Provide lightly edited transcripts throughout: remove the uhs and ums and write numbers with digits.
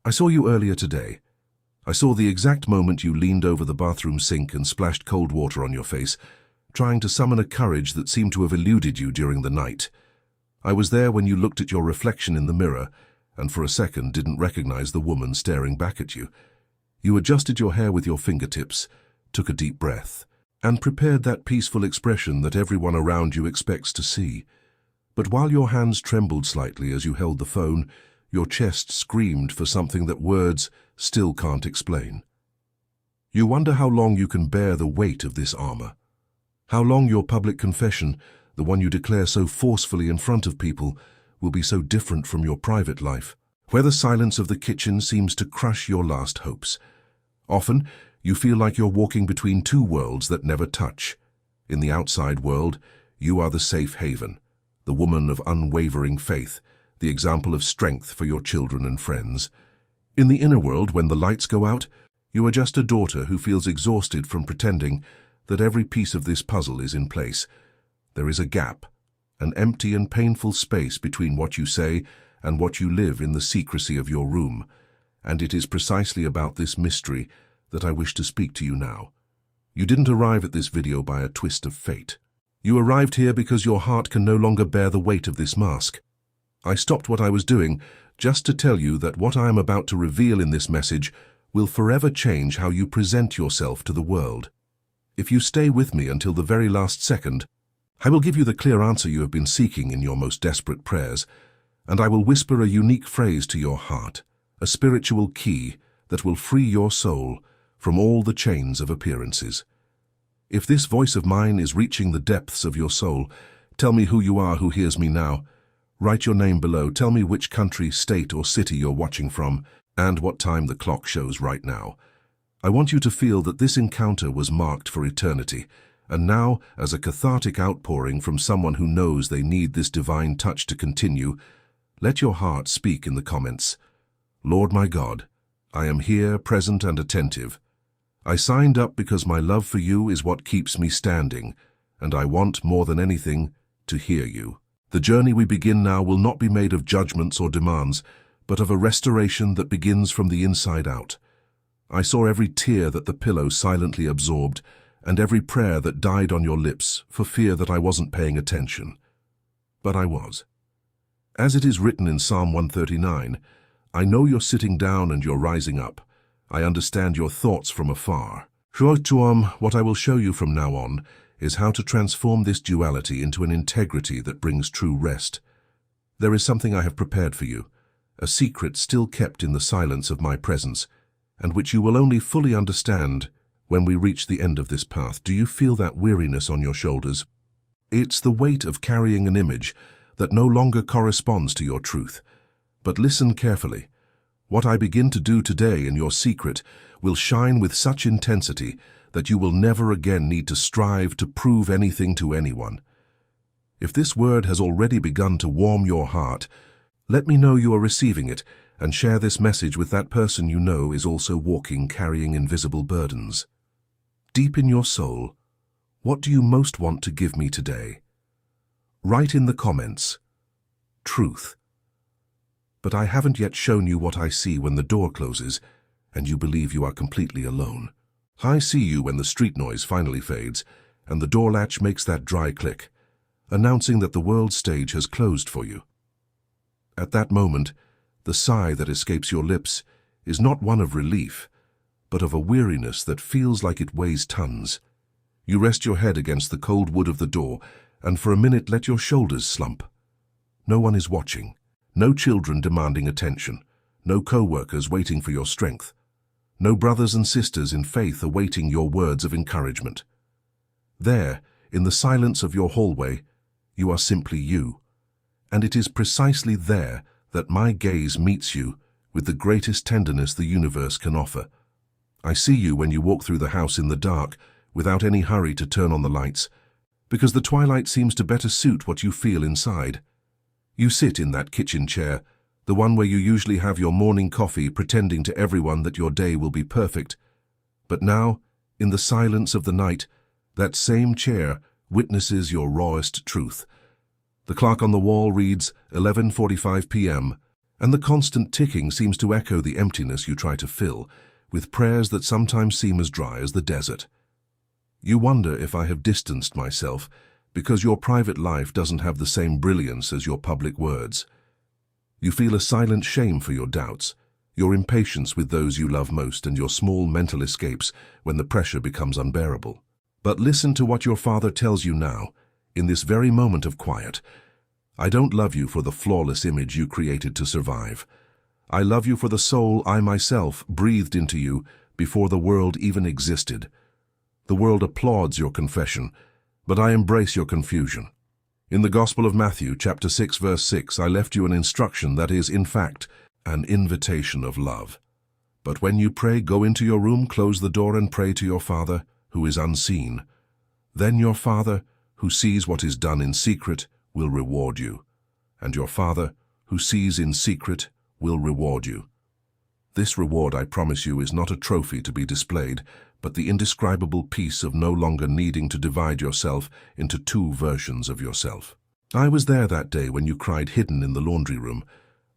I saw you earlier today. I saw the exact moment you leaned over the bathroom sink and splashed cold water on your face, trying to summon a courage that seemed to have eluded you during the night. I was there when you looked at your reflection in the mirror and for a second didn't recognize the woman staring back at you. You adjusted your hair with your fingertips, took a deep breath, and prepared that peaceful expression that everyone around you expects to see. But while your hands trembled slightly as you held the phone, your chest screamed for something that words still can't explain. You wonder how long you can bear the weight of this armor. How long your public confession, the one you declare so forcefully in front of people, will be so different from your private life, where the silence of the kitchen seems to crush your last hopes. Often, you feel like you're walking between two worlds that never touch. In the outside world, you are the safe haven, the woman of unwavering faith, the example of strength for your children and friends. In the inner world, when the lights go out, you are just a daughter who feels exhausted from pretending that every piece of this puzzle is in place. There is a gap, an empty and painful space between what you say and what you live in the secrecy of your room. And it is precisely about this mystery that I wish to speak to you now. You didn't arrive at this video by a twist of fate. You arrived here because your heart can no longer bear the weight of this mask. I stopped what I was doing just to tell you that what I am about to reveal in this message will forever change how you present yourself to the world. If you stay with me until the very last second, I will give you the clear answer you have been seeking in your most desperate prayers, and I will whisper a unique phrase to your heart, a spiritual key that will free your soul from all the chains of appearances. If this voice of mine is reaching the depths of your soul, tell me who you are who hears me now. Write your name below, tell me which country, state or city you're watching from, and what time the clock shows right now. I want you to feel that this encounter was marked for eternity, and now, as a cathartic outpouring from someone who knows they need this divine touch to continue, let your heart speak in the comments. Lord my God, I am here, present and attentive. I signed up because my love for you is what keeps me standing, and I want more than anything to hear you. The journey we begin now will not be made of judgments or demands, but of a restoration that begins from the inside out. I saw every tear that the pillow silently absorbed, and every prayer that died on your lips for fear that I wasn't paying attention. But I was. As it is written in Psalm 139, I know you're sitting down and you're rising up. I understand your thoughts from afar. What I will show you from now on is how to transform this duality into an integrity that brings true rest. There is something I have prepared for you, a secret still kept in the silence of my presence, and which you will only fully understand when we reach the end of this path. Do you feel that weariness on your shoulders? It's the weight of carrying an image that no longer corresponds to your truth. But listen carefully. What I begin to do today in your secret will shine with such intensity that you will never again need to strive to prove anything to anyone. If this word has already begun to warm your heart, let me know you are receiving it and share this message with that person you know is also walking carrying invisible burdens. Deep in your soul, what do you most want to give me today? Write in the comments, truth. But I haven't yet shown you what I see when the door closes and you believe you are completely alone. I see you when the street noise finally fades and the door latch makes that dry click, announcing that the world stage has closed for you. At that moment, the sigh that escapes your lips is not one of relief, but of a weariness that feels like it weighs tons. You rest your head against the cold wood of the door and for a minute let your shoulders slump. No one is watching, no children demanding attention, no co-workers waiting for your strength, no brothers and sisters in faith awaiting your words of encouragement. There, in the silence of your hallway, you are simply you, and it is precisely there that my gaze meets you with the greatest tenderness the universe can offer. I see you when you walk through the house in the dark, without any hurry to turn on the lights, because the twilight seems to better suit what you feel inside. You sit in that kitchen chair, the one where you usually have your morning coffee, pretending to everyone that your day will be perfect. But now, in the silence of the night, that same chair witnesses your rawest truth. The clock on the wall reads 11:45 p.m., And the constant ticking seems to echo the emptiness you try to fill, with prayers that sometimes seem as dry as the desert. You wonder if I have distanced myself because your private life doesn't have the same brilliance as your public words. You feel a silent shame for your doubts, your impatience with those you love most, and your small mental escapes when the pressure becomes unbearable. But listen to what your Father tells you now, in this very moment of quiet. I don't love you for the flawless image you created to survive. I love you for the soul I myself breathed into you before the world even existed. The world applauds your confession, but I embrace your confusion. In the Gospel of Matthew, chapter 6, verse 6, I left you an instruction that is, in fact, an invitation of love. But when you pray, go into your room, close the door, and pray to your Father, who is unseen. Then your Father, who sees what is done in secret, will reward you. And your Father, who sees in secret, will reward you. This reward, I promise you, is not a trophy to be displayed, but the indescribable peace of no longer needing to divide yourself into two versions of yourself. I was there that day when you cried hidden in the laundry room,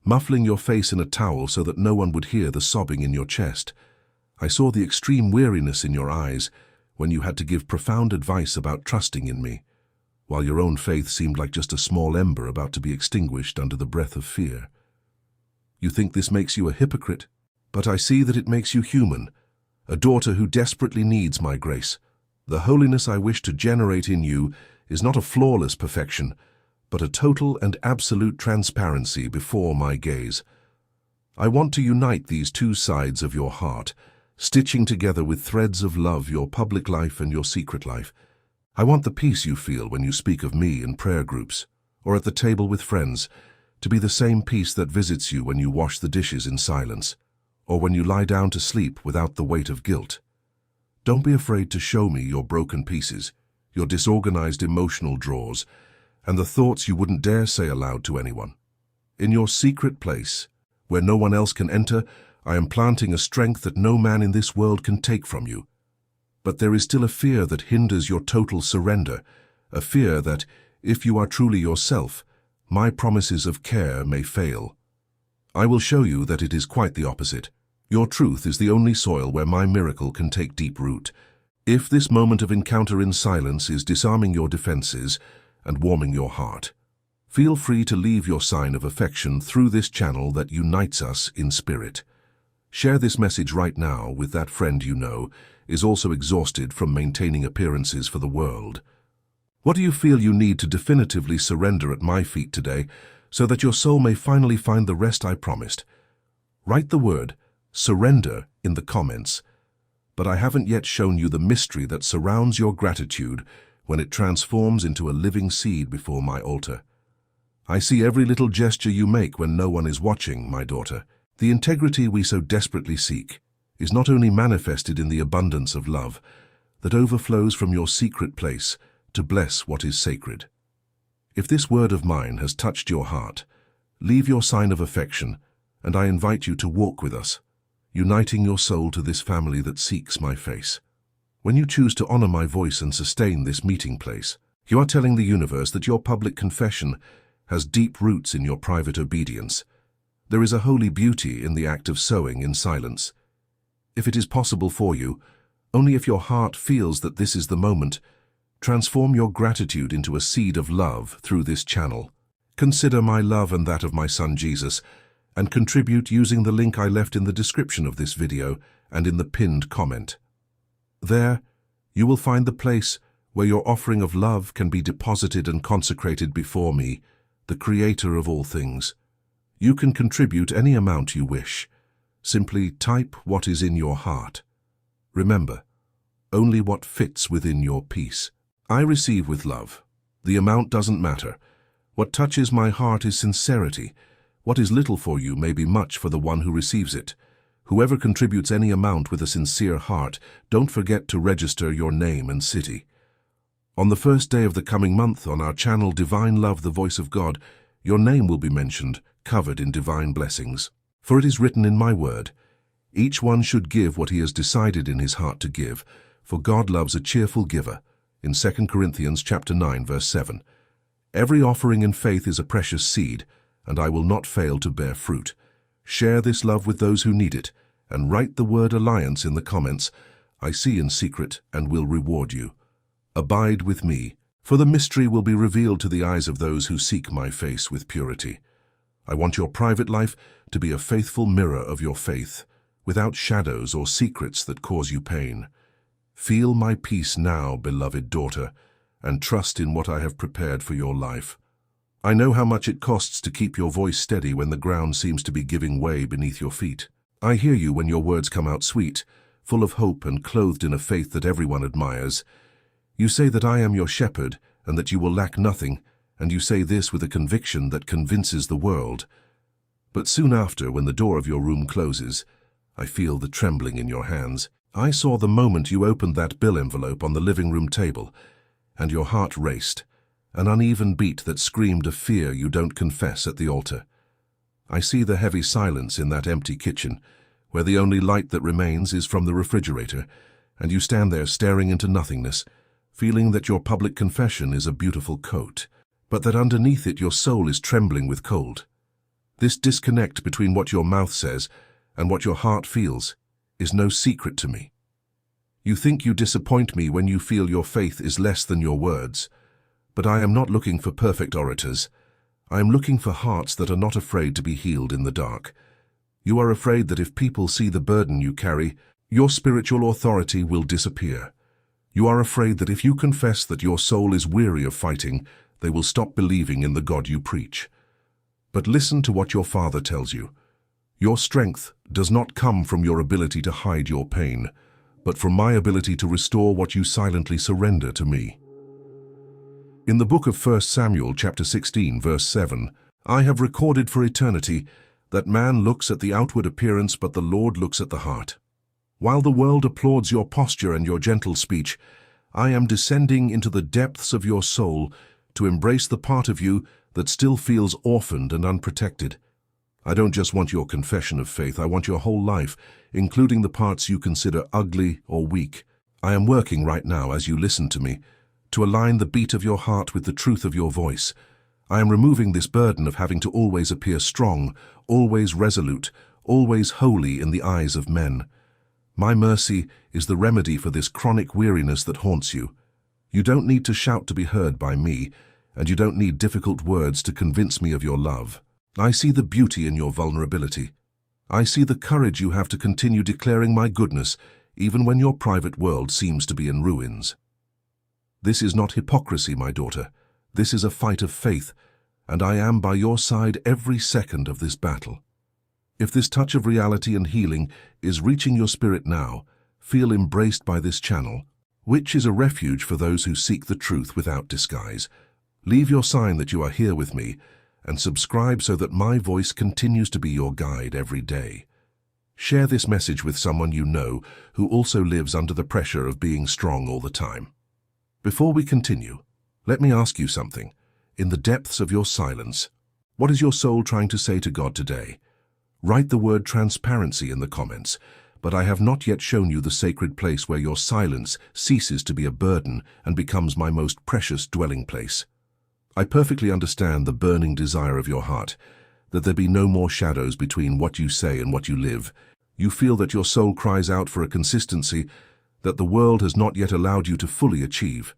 muffling your face in a towel so that no one would hear the sobbing in your chest. I saw the extreme weariness in your eyes when you had to give profound advice about trusting in me, while your own faith seemed like just a small ember about to be extinguished under the breath of fear. You think this makes you a hypocrite, but I see that it makes you human, a daughter who desperately needs my grace. The holiness I wish to generate in you is not a flawless perfection, but a total and absolute transparency before my gaze. I want to unite these two sides of your heart, stitching together with threads of love your public life and your secret life. I want the peace you feel when you speak of me in prayer groups or at the table with friends to be the same peace that visits you when you wash the dishes in silence, or when you lie down to sleep without the weight of guilt. Don't be afraid to show me your broken pieces, your disorganized emotional drawers, and the thoughts you wouldn't dare say aloud to anyone. In your secret place, where no one else can enter, I am planting a strength that no man in this world can take from you. But there is still a fear that hinders your total surrender, a fear that, if you are truly yourself, my promises of care may fail. I will show you that it is quite the opposite. Your truth is the only soil where my miracle can take deep root. If this moment of encounter in silence is disarming your defenses and warming your heart, feel free to leave your sign of affection through this channel that unites us in spirit. Share this message right now with that friend you know is also exhausted from maintaining appearances for the world. What do you feel you need to definitively surrender at my feet today, so that your soul may finally find the rest I promised? Write the word surrender in the comments. But I haven't yet shown you the mystery that surrounds your gratitude when it transforms into a living seed before my altar. I see every little gesture you make when no one is watching, my daughter. The integrity we so desperately seek is not only manifested in the abundance of love that overflows from your secret place to bless what is sacred. If this word of mine has touched your heart, leave your sign of affection, and I invite you to walk with us, uniting your soul to this family that seeks my face. When you choose to honor my voice and sustain this meeting place, you are telling the universe that your public confession has deep roots in your private obedience. There is a holy beauty in the act of sowing in silence. If it is possible for you, only if your heart feels that this is the moment, transform your gratitude into a seed of love through this channel. Consider my love and that of my son Jesus, and contribute using the link I left in the description of this video and in the pinned comment. There, you will find the place where your offering of love can be deposited and consecrated before me, the Creator of all things. You can contribute any amount you wish. Simply type what is in your heart. Remember, only what fits within your peace. I receive with love. The amount doesn't matter. What touches my heart is sincerity. What is little for you may be much for the one who receives it. Whoever contributes any amount with a sincere heart, don't forget to register your name and city. On the first day of the coming month on our channel Divine Love, the Voice of God, your name will be mentioned, covered in divine blessings. For it is written in my word, each one should give what he has decided in his heart to give, for God loves a cheerful giver, in 2 Corinthians chapter 9, verse 7. Every offering in faith is a precious seed, and I will not fail to bear fruit. Share this love with those who need it, and write the word alliance in the comments. I see in secret and will reward you. Abide with me, for the mystery will be revealed to the eyes of those who seek my face with purity. I want your private life to be a faithful mirror of your faith, without shadows or secrets that cause you pain. Feel my peace now, beloved daughter, and trust in what I have prepared for your life. I know how much it costs to keep your voice steady when the ground seems to be giving way beneath your feet. I hear you when your words come out sweet, full of hope and clothed in a faith that everyone admires. You say that I am your shepherd and that you will lack nothing, and you say this with a conviction that convinces the world. But soon after, when the door of your room closes, I feel the trembling in your hands. I saw the moment you opened that bill envelope on the living room table, and your heart raced, an uneven beat that screamed of fear you don't confess at the altar. I see the heavy silence in that empty kitchen, where the only light that remains is from the refrigerator, and you stand there staring into nothingness, feeling that your public confession is a beautiful coat, but that underneath it your soul is trembling with cold. This disconnect between what your mouth says and what your heart feels is no secret to me. You think you disappoint me when you feel your faith is less than your words, but I am not looking for perfect orators. I am looking for hearts that are not afraid to be healed in the dark. You are afraid that if people see the burden you carry, your spiritual authority will disappear. You are afraid that if you confess that your soul is weary of fighting, they will stop believing in the God you preach. But listen to what your Father tells you. Your strength does not come from your ability to hide your pain, but from my ability to restore what you silently surrender to me. In the book of 1 Samuel chapter 16, verse 7, I have recorded for eternity that man looks at the outward appearance, but the Lord looks at the heart. While the world applauds your posture and your gentle speech, I am descending into the depths of your soul to embrace the part of you that still feels orphaned and unprotected. I don't just want your confession of faith, I want your whole life, including the parts you consider ugly or weak. I am working right now as you listen to me, to align the beat of your heart with the truth of your voice. I am removing this burden of having to always appear strong, always resolute, always holy in the eyes of men. My mercy is the remedy for this chronic weariness that haunts you. You don't need to shout to be heard by me, and you don't need difficult words to convince me of your love. I see the beauty in your vulnerability. I see the courage you have to continue declaring my goodness, even when your private world seems to be in ruins. This is not hypocrisy, my daughter. This is a fight of faith, and I am by your side every second of this battle. If this touch of reality and healing is reaching your spirit now, feel embraced by this channel, which is a refuge for those who seek the truth without disguise. Leave your sign that you are here with me, and subscribe so that my voice continues to be your guide every day. Share this message with someone you know who also lives under the pressure of being strong all the time. Before we continue, let me ask you something. In the depths of your silence, what is your soul trying to say to God today? Write the word transparency in the comments, but I have not yet shown you the sacred place where your silence ceases to be a burden and becomes my most precious dwelling place. I perfectly understand the burning desire of your heart, that there be no more shadows between what you say and what you live. You feel that your soul cries out for a consistency that the world has not yet allowed you to fully achieve.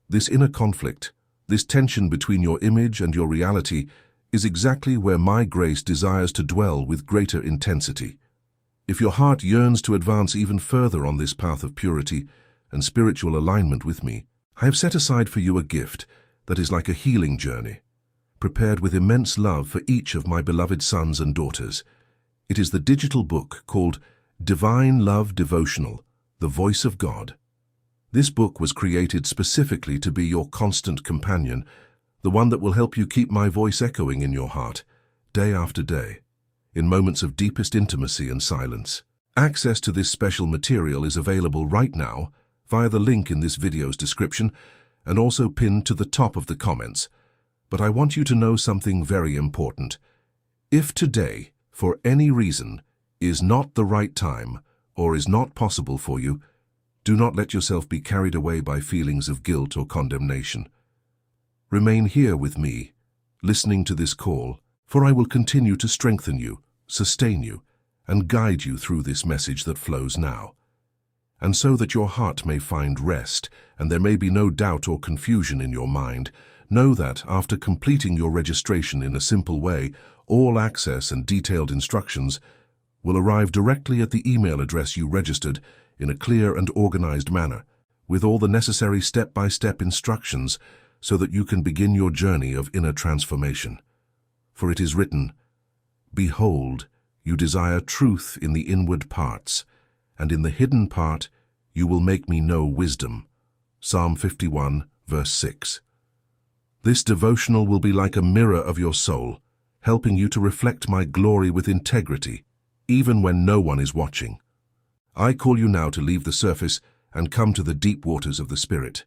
This inner conflict, this tension between your image and your reality, is exactly where my grace desires to dwell with greater intensity. If your heart yearns to advance even further on this path of purity and spiritual alignment with me, I have set aside for you a gift that is like a healing journey, prepared with immense love for each of my beloved sons and daughters. It is the digital book called Divine Love Devotional, The Voice of God. This book was created specifically to be your constant companion, the one that will help you keep my voice echoing in your heart, day after day, in moments of deepest intimacy and silence. Access to this special material is available right now via the link in this video's description and also pinned to the top of the comments. But I want you to know something very important. If today, for any reason, is not the right time or is not possible for you, do not let yourself be carried away by feelings of guilt or condemnation. Remain here with me, listening to this call For I will continue to strengthen you, sustain you, and guide you through this message that flows now. And so that your heart may find rest, and there may be no doubt or confusion in your mind, know that after completing your registration in a simple way, all access and detailed instructions will arrive directly at the email address you registered in a clear and organized manner, with all the necessary step-by-step instructions so that you can begin your journey of inner transformation. For it is written, "Behold, you desire truth in the inward parts, and in the hidden part you will make me know wisdom." Psalm 51, verse 6. This devotional will be like a mirror of your soul, helping you to reflect my glory with integrity, even when no one is watching. I call you now to leave the surface and come to the deep waters of the Spirit.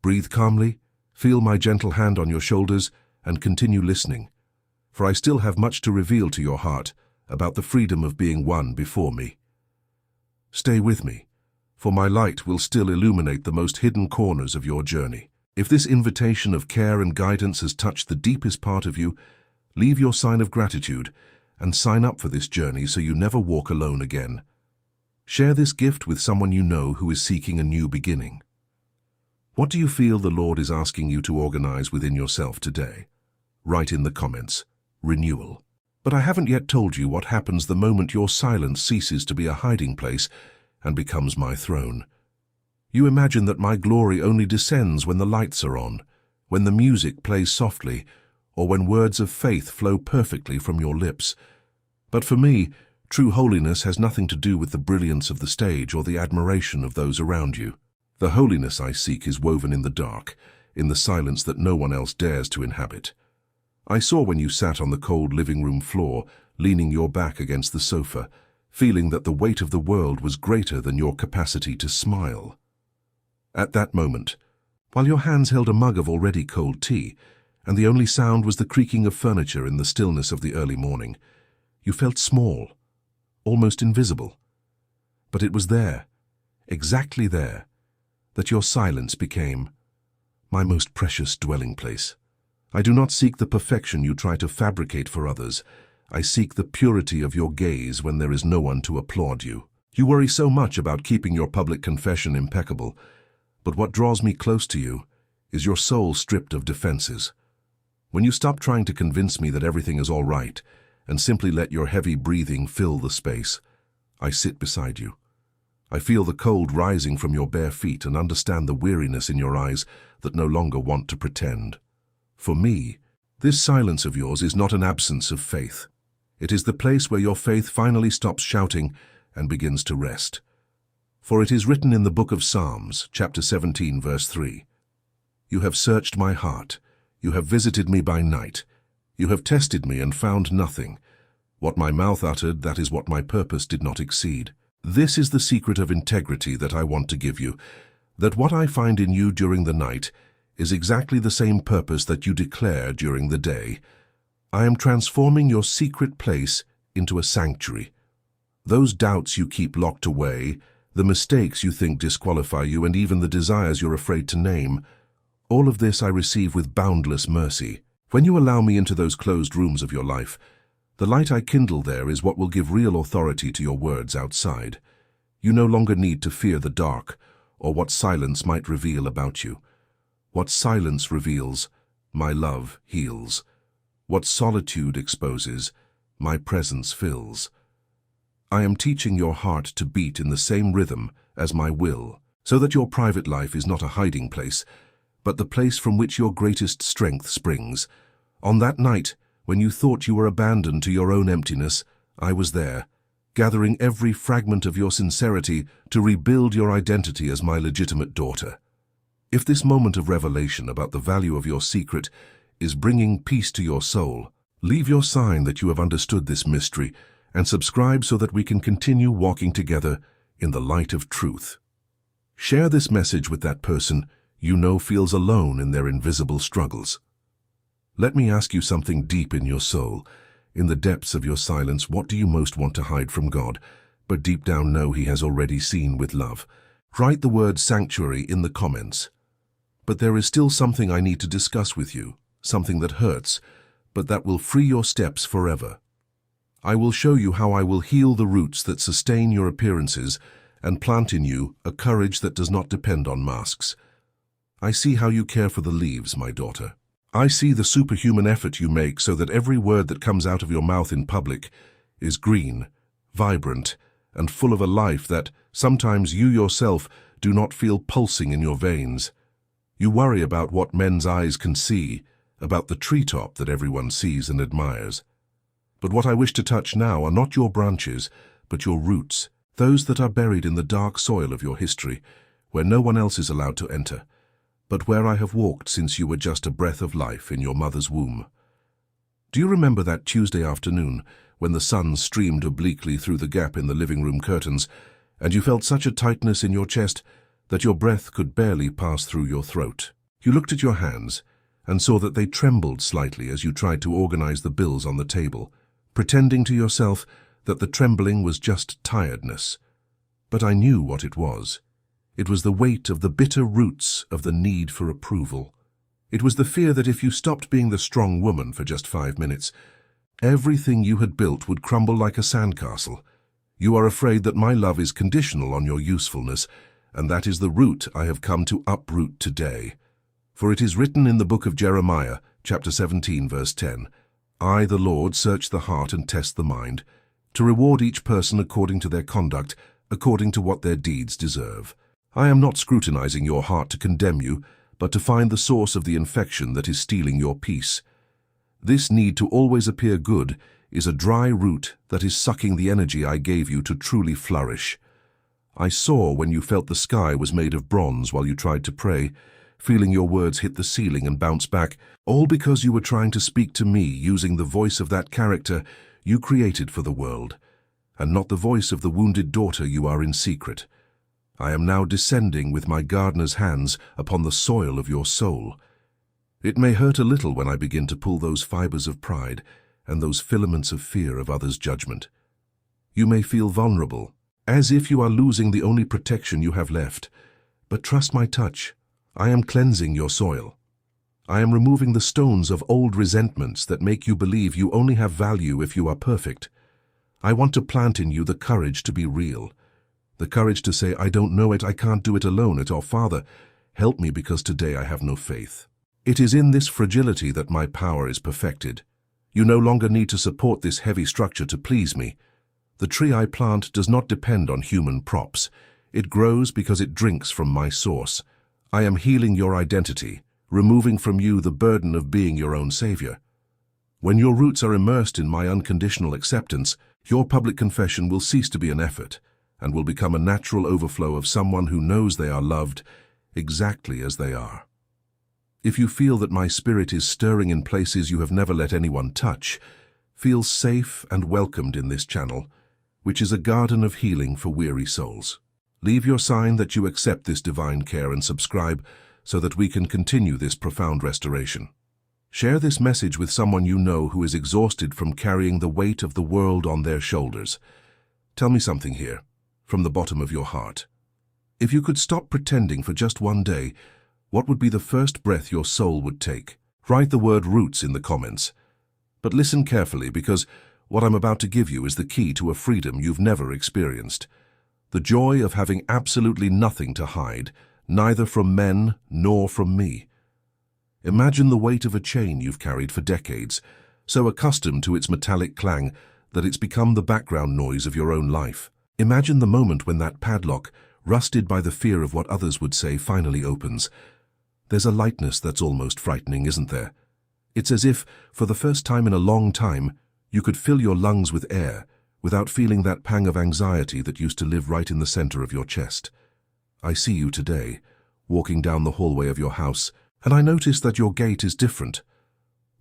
Breathe calmly, feel my gentle hand on your shoulders, and continue listening, for I still have much to reveal to your heart about the freedom of being one before me. Stay with me, for my light will still illuminate the most hidden corners of your journey. If this invitation of care and guidance has touched the deepest part of you, leave your sign of gratitude and sign up for this journey so you never walk alone again. Share this gift with someone you know who is seeking a new beginning. What do you feel the Lord is asking you to organize within yourself today? Write in the comments, renewal. But I haven't yet told you what happens the moment your silence ceases to be a hiding place and becomes my throne. You imagine that my glory only descends when the lights are on, when the music plays softly, or when words of faith flow perfectly from your lips. But for me, true holiness has nothing to do with the brilliance of the stage or the admiration of those around you. The holiness I seek is woven in the dark, in the silence that no one else dares to inhabit. I saw when you sat on the cold living room floor, leaning your back against the sofa, feeling that the weight of the world was greater than your capacity to smile. At that moment, while your hands held a mug of already cold tea, and the only sound was the creaking of furniture in the stillness of the early morning, you felt small, almost invisible. But it was there, exactly there, that your silence became my most precious dwelling place. I do not seek the perfection you try to fabricate for others. I seek the purity of your gaze when there is no one to applaud you. You worry so much about keeping your public confession impeccable, but what draws me close to you is your soul stripped of defenses. When you stop trying to convince me that everything is all right and simply let your heavy breathing fill the space, I sit beside you. I feel the cold rising from your bare feet and understand the weariness in your eyes that no longer want to pretend. For me, this silence of yours is not an absence of faith. It is the place where your faith finally stops shouting and begins to rest. For it is written in the book of Psalms, chapter 17, verse 3, "You have searched my heart. You have visited me by night. You have tested me and found nothing. What my mouth uttered, that is what my purpose did not exceed." This is the secret of integrity that I want to give you, that what I find in you during the night is exactly the same purpose that you declare during the day. I am transforming your secret place into a sanctuary. Those doubts you keep locked away, the mistakes you think disqualify you, and even the desires you're afraid to name, all of this I receive with boundless mercy. When you allow me into those closed rooms of your life, the light I kindle there is what will give real authority to your words outside. You no longer need to fear the dark or what silence might reveal about you. What silence reveals, my love heals. What solitude exposes, my presence fills. I am teaching your heart to beat in the same rhythm as my will, so that your private life is not a hiding place, but the place from which your greatest strength springs. On that night, when you thought you were abandoned to your own emptiness, I was there, gathering every fragment of your sincerity to rebuild your identity as my legitimate daughter. If this moment of revelation about the value of your secret is bringing peace to your soul, leave your sign that you have understood this mystery and subscribe so that we can continue walking together in the light of truth. Share this message with that person you know feels alone in their invisible struggles. Let me ask you something deep in your soul. In the depths of your silence, what do you most want to hide from God, but deep down know He has already seen with love? Write the word sanctuary in the comments. But there is still something I need to discuss with you, something that hurts, but that will free your steps forever. I will show you how I will heal the roots that sustain your appearances and plant in you a courage that does not depend on masks. I see how you care for the leaves, my daughter. I see the superhuman effort you make so that every word that comes out of your mouth in public is green, vibrant, and full of a life that sometimes you yourself do not feel pulsing in your veins. You worry about what men's eyes can see, about the treetop that everyone sees and admires. But what I wish to touch now are not your branches, but your roots, those that are buried in the dark soil of your history, where no one else is allowed to enter, but where I have walked since you were just a breath of life in your mother's womb. Do you remember that Tuesday afternoon when the sun streamed obliquely through the gap in the living room curtains, and you felt such a tightness in your chest that your breath could barely pass through your throat? You looked at your hands and saw that they trembled slightly as you tried to organize the bills on the table, pretending to yourself that the trembling was just tiredness. But I knew what it was. It was the weight of the bitter roots of the need for approval. It was the fear that if you stopped being the strong woman for just 5 minutes, everything you had built would crumble like a sandcastle. You are afraid that my love is conditional on your usefulness, and that is the root I have come to uproot today. For it is written in the book of Jeremiah, chapter 17, verse 10, I, the Lord, search the heart and test the mind, to reward each person according to their conduct, according to what their deeds deserve. I am not scrutinizing your heart to condemn you, but to find the source of the infection that is stealing your peace. This need to always appear good is a dry root that is sucking the energy I gave you to truly flourish. I saw when you felt the sky was made of bronze while you tried to pray, feeling your words hit the ceiling and bounce back, all because you were trying to speak to me using the voice of that character you created for the world, and not the voice of the wounded daughter you are in secret. I am now descending with my gardener's hands upon the soil of your soul. It may hurt a little when I begin to pull those fibers of pride and those filaments of fear of others' judgment. You may feel vulnerable, as if you are losing the only protection you have left. But trust my touch. I am cleansing your soil. I am removing the stones of old resentments that make you believe you only have value if you are perfect. I want to plant in you the courage to be real. The courage to say, I don't know it, I can't do it alone, or Father, help me because today I have no faith. It is in this fragility that my power is perfected. You no longer need to support this heavy structure to please me. The tree I plant does not depend on human props. It grows because it drinks from my source. I am healing your identity, removing from you the burden of being your own savior. When your roots are immersed in my unconditional acceptance, your public confession will cease to be an effort, and will become a natural overflow of someone who knows they are loved exactly as they are. If you feel that my spirit is stirring in places you have never let anyone touch, feel safe and welcomed in this channel, which is a garden of healing for weary souls. Leave your sign that you accept this divine care and subscribe so that we can continue this profound restoration. Share this message with someone you know who is exhausted from carrying the weight of the world on their shoulders. Tell me something here, from the bottom of your heart. If you could stop pretending for just one day, what would be the first breath your soul would take? Write the word roots in the comments. But listen carefully, because what I'm about to give you is the key to a freedom you've never experienced. The joy of having absolutely nothing to hide, neither from men nor from me. Imagine the weight of a chain you've carried for decades, so accustomed to its metallic clang that it's become the background noise of your own life. Imagine the moment when that padlock, rusted by the fear of what others would say, finally opens. There's a lightness that's almost frightening, isn't there? It's as if, for the first time in a long time, you could fill your lungs with air without feeling that pang of anxiety that used to live right in the center of your chest. I see you today, walking down the hallway of your house, and I notice that your gait is different.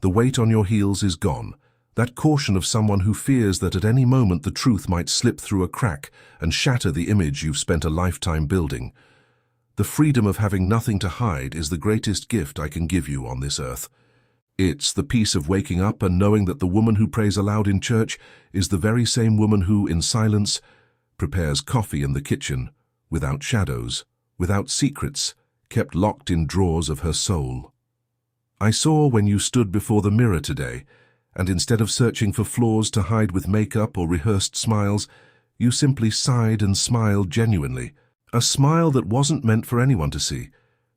The weight on your heels is gone, that caution of someone who fears that at any moment the truth might slip through a crack and shatter the image you've spent a lifetime building. The freedom of having nothing to hide is the greatest gift I can give you on this earth. It's the peace of waking up and knowing that the woman who prays aloud in church is the very same woman who, in silence, prepares coffee in the kitchen, without shadows, without secrets, kept locked in drawers of her soul. I saw when you stood before the mirror today, and instead of searching for flaws to hide with makeup or rehearsed smiles, you simply sighed and smiled genuinely. A smile that wasn't meant for anyone to see,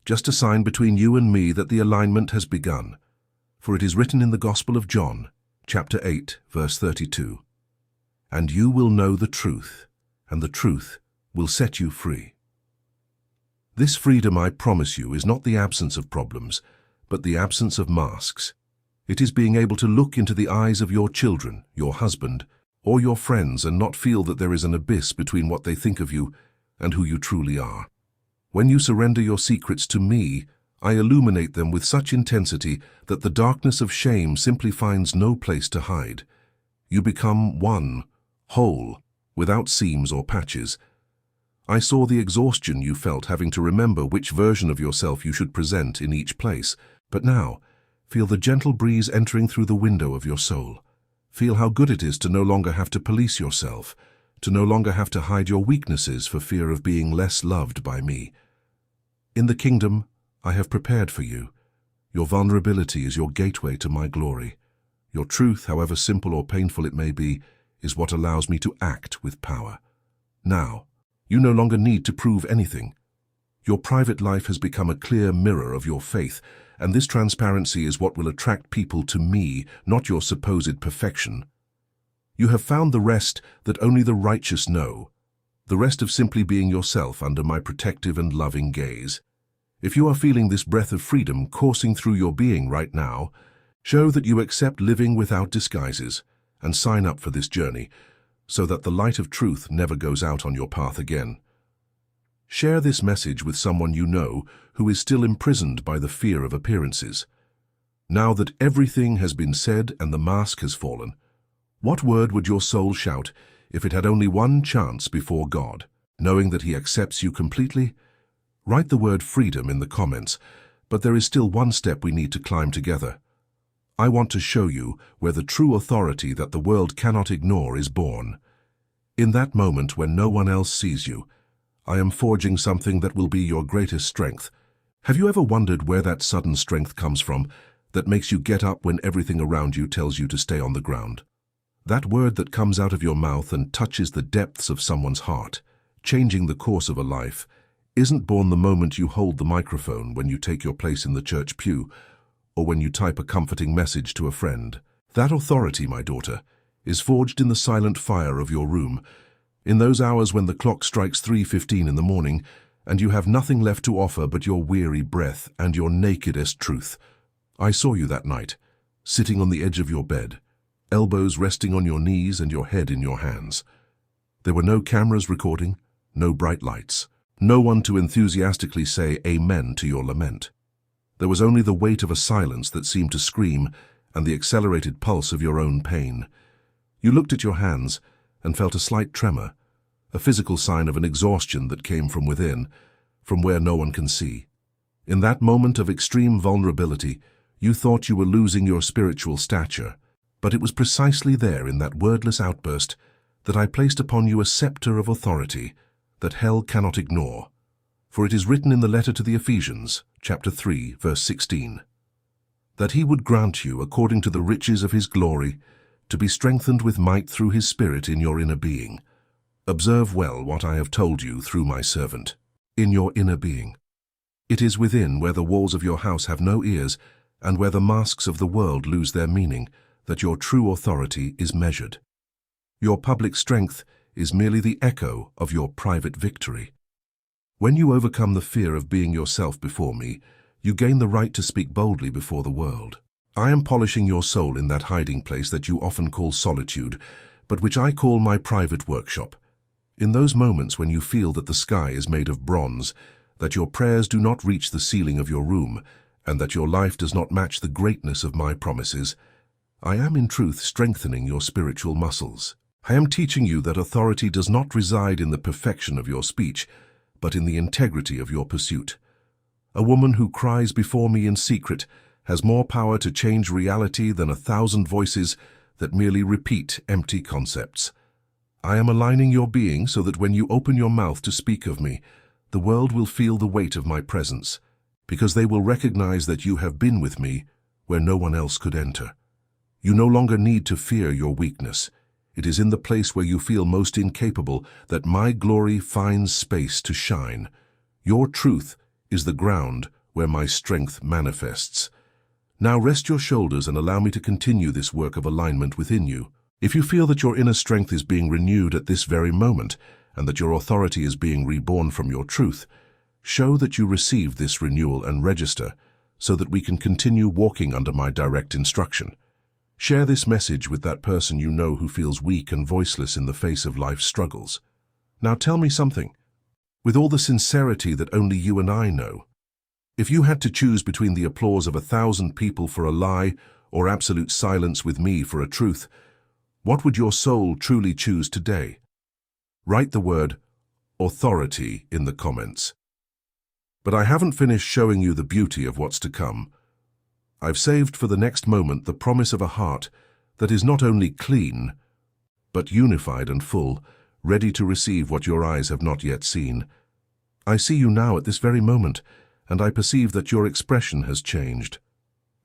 just a sign between you and me that the alignment has begun. For it is written in the Gospel of John, chapter 8, verse 32, "And you will know the truth, and the truth will set you free." This freedom, I promise you, is not the absence of problems, but the absence of masks. It is being able to look into the eyes of your children, your husband, or your friends and not feel that there is an abyss between what they think of you and who you truly are. When you surrender your secrets to me, I illuminate them with such intensity that the darkness of shame simply finds no place to hide. You become one, whole, without seams or patches. I saw the exhaustion you felt having to remember which version of yourself you should present in each place, but now, feel the gentle breeze entering through the window of your soul. Feel how good it is to no longer have to police yourself, to no longer have to hide your weaknesses for fear of being less loved by me. In the kingdom, I have prepared for you. Your vulnerability is your gateway to my glory. Your truth, however simple or painful it may be, is what allows me to act with power. Now, you no longer need to prove anything. Your private life has become a clear mirror of your faith, and this transparency is what will attract people to me, not your supposed perfection. You have found the rest that only the righteous know, the rest of simply being yourself under my protective and loving gaze. If you are feeling this breath of freedom coursing through your being right now, show that you accept living without disguises and sign up for this journey so that the light of truth never goes out on your path again. Share this message with someone you know who is still imprisoned by the fear of appearances. Now that everything has been said and the mask has fallen, what word would your soul shout if it had only one chance before God, knowing that He accepts you completely? Write the word freedom in the comments, but there is still one step we need to climb together. I want to show you where the true authority that the world cannot ignore is born. In that moment when no one else sees you, I am forging something that will be your greatest strength. Have you ever wondered where that sudden strength comes from that makes you get up when everything around you tells you to stay on the ground? That word that comes out of your mouth and touches the depths of someone's heart, changing the course of a life, isn't born the moment you hold the microphone, when you take your place in the church pew, or when you type a comforting message to a friend. That authority, my daughter, is forged in the silent fire of your room, in those hours when the clock strikes 3:15 in the morning and you have nothing left to offer but your weary breath and your nakedest truth. I saw you that night, sitting on the edge of your bed, elbows resting on your knees and your head in your hands. There were no cameras recording, no bright lights, no one to enthusiastically say amen to your lament. There was only the weight of a silence that seemed to scream and the accelerated pulse of your own pain. You looked at your hands and felt a slight tremor, a physical sign of an exhaustion that came from within, from where no one can see. In that moment of extreme vulnerability, you thought you were losing your spiritual stature, but it was precisely there in that wordless outburst that I placed upon you a scepter of authority that hell cannot ignore. For it is written in the letter to the Ephesians, chapter 3, verse 16, that He would grant you, according to the riches of His glory, to be strengthened with might through His Spirit in your inner being. Observe well what I have told you through my servant. In your inner being. It is within, where the walls of your house have no ears, and where the masks of the world lose their meaning, that your true authority is measured. Your public strength is merely the echo of your private victory. When you overcome the fear of being yourself before me, you gain the right to speak boldly before the world. I am polishing your soul in that hiding place that you often call solitude, but which I call my private workshop. In those moments when you feel that the sky is made of bronze, that your prayers do not reach the ceiling of your room, and that your life does not match the greatness of my promises, I am in truth strengthening your spiritual muscles. I am teaching you that authority does not reside in the perfection of your speech, but in the integrity of your pursuit. A woman who cries before me in secret has more power to change reality than 1,000 voices that merely repeat empty concepts. I am aligning your being so that when you open your mouth to speak of me, the world will feel the weight of my presence, because they will recognize that you have been with me where no one else could enter. You no longer need to fear your weakness. It is in the place where you feel most incapable that my glory finds space to shine. Your truth is the ground where my strength manifests. Now rest your shoulders and allow me to continue this work of alignment within you. If you feel that your inner strength is being renewed at this very moment, and that your authority is being reborn from your truth, show that you receive this renewal and register so that we can continue walking under my direct instruction. Share this message with that person you know who feels weak and voiceless in the face of life's struggles. Now tell me something, with all the sincerity that only you and I know. If you had to choose between the applause of 1,000 people for a lie or absolute silence with me for a truth, what would your soul truly choose today? Write the word authority in the comments. But I haven't finished showing you the beauty of what's to come. I've saved for the next moment the promise of a heart that is not only clean, but unified and full, ready to receive what your eyes have not yet seen. I see you now at this very moment, and I perceive that your expression has changed.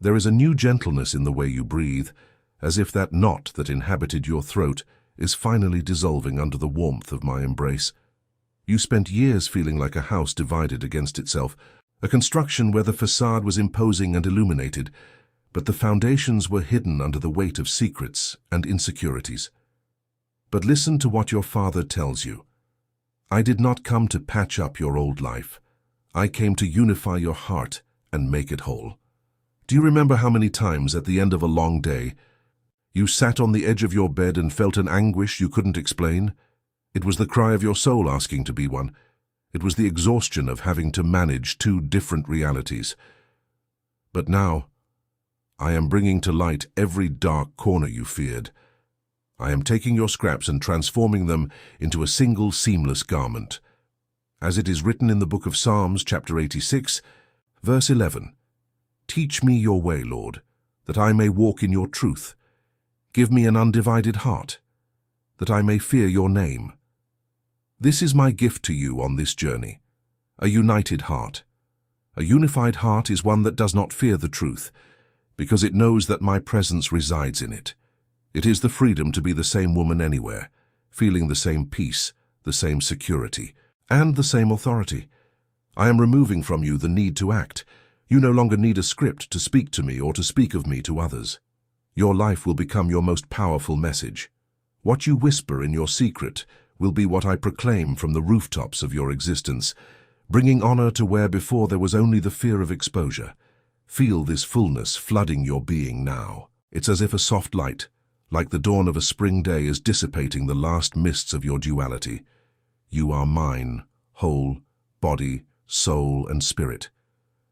There is a new gentleness in the way you breathe, as if that knot that inhabited your throat is finally dissolving under the warmth of my embrace. You spent years feeling like a house divided against itself, a construction where the facade was imposing and illuminated, but the foundations were hidden under the weight of secrets and insecurities. But listen to what your Father tells you. I did not come to patch up your old life. I came to unify your heart and make it whole. Do you remember how many times at the end of a long day you sat on the edge of your bed and felt an anguish you couldn't explain? It was the cry of your soul asking to be one. It was the exhaustion of having to manage two different realities. But now, I am bringing to light every dark corner you feared. I am taking your scraps and transforming them into a single seamless garment. As it is written in the book of Psalms, chapter 86, verse 11, "Teach me your way, Lord, that I may walk in your truth. Give me an undivided heart, that I may fear your name." This is my gift to you on this journey, a united heart. A unified heart is one that does not fear the truth, because it knows that my presence resides in it. It is the freedom to be the same woman anywhere, feeling the same peace, the same security, and the same authority. I am removing from you the need to act. You no longer need a script to speak to me or to speak of me to others. Your life will become your most powerful message. What you whisper in your secret will be what I proclaim from the rooftops of your existence, bringing honor to where before there was only the fear of exposure. Feel this fullness flooding your being now. It's as if a soft light, like the dawn of a spring day, is dissipating the last mists of your duality. You are mine, whole, body, soul, and spirit.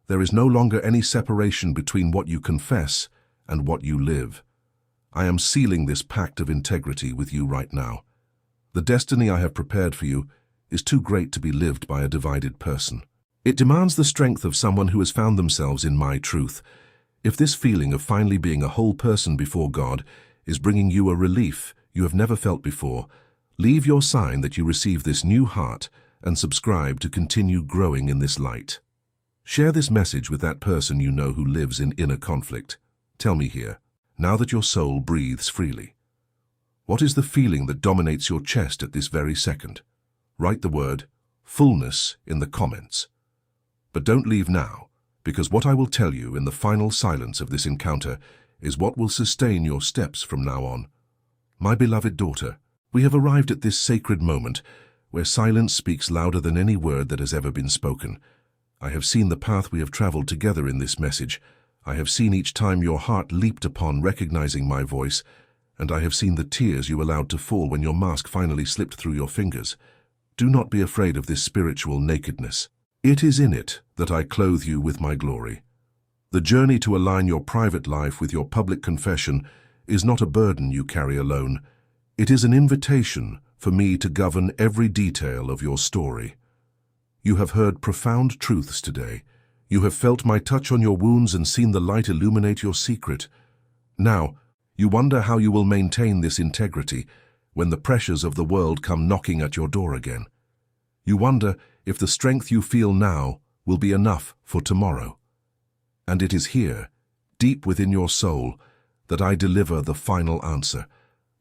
There is no longer any separation between what you confess and what you live. I am sealing this pact of integrity with you right now. The destiny I have prepared for you is too great to be lived by a divided person. It demands the strength of someone who has found themselves in my truth. If this feeling of finally being a whole person before God is bringing you a relief you have never felt before, leave your sign that you receive this new heart and subscribe to continue growing in this light. Share this message with that person you know who lives in inner conflict. Tell me here, now that your soul breathes freely, what is the feeling that dominates your chest at this very second? Write the word fullness in the comments. But don't leave now, because what I will tell you in the final silence of this encounter is what will sustain your steps from now on. My beloved daughter, we have arrived at this sacred moment where silence speaks louder than any word that has ever been spoken. I have seen the path we have traveled together in this message. I have seen each time your heart leaped upon recognizing my voice, and I have seen the tears you allowed to fall when your mask finally slipped through your fingers. Do not be afraid of this spiritual nakedness. It is in it that I clothe you with my glory. The journey to align your private life with your public confession is not a burden you carry alone. It is an invitation for me to govern every detail of your story. You have heard profound truths today. You have felt my touch on your wounds and seen the light illuminate your secret. Now, you wonder how you will maintain this integrity when the pressures of the world come knocking at your door again. You wonder if the strength you feel now will be enough for tomorrow. And it is here, deep within your soul, that I deliver the final answer,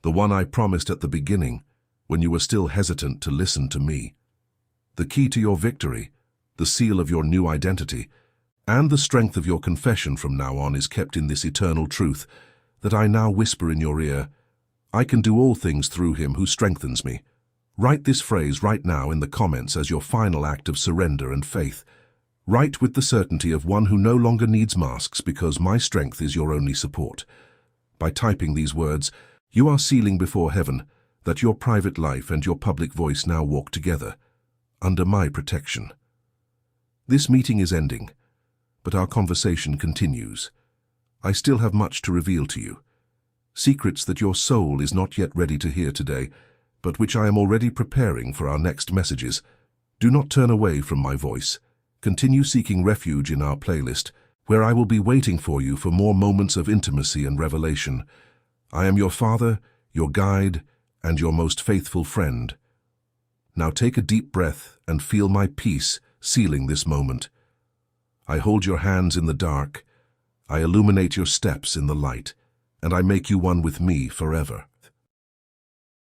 the one I promised at the beginning, when you were still hesitant to listen to me. The key to your victory, the seal of your new identity, and the strength of your confession from now on is kept in this eternal truth that I now whisper in your ear. I can do all things through him who strengthens me. Write this phrase right now in the comments as your final act of surrender and faith. Write with the certainty of one who no longer needs masks because my strength is your only support. By typing these words, you are sealing before heaven that your private life and your public voice now walk together, under my protection. This meeting is ending, but our conversation continues. I still have much to reveal to you. Secrets that your soul is not yet ready to hear today, but which I am already preparing for our next messages. Do not turn away from my voice. Continue seeking refuge in our playlist, where I will be waiting for you for more moments of intimacy and revelation. I am your father, your guide, and your most faithful friend. Now take a deep breath and feel my peace sealing this moment. I hold your hands in the dark, I illuminate your steps in the light, and I make you one with me forever.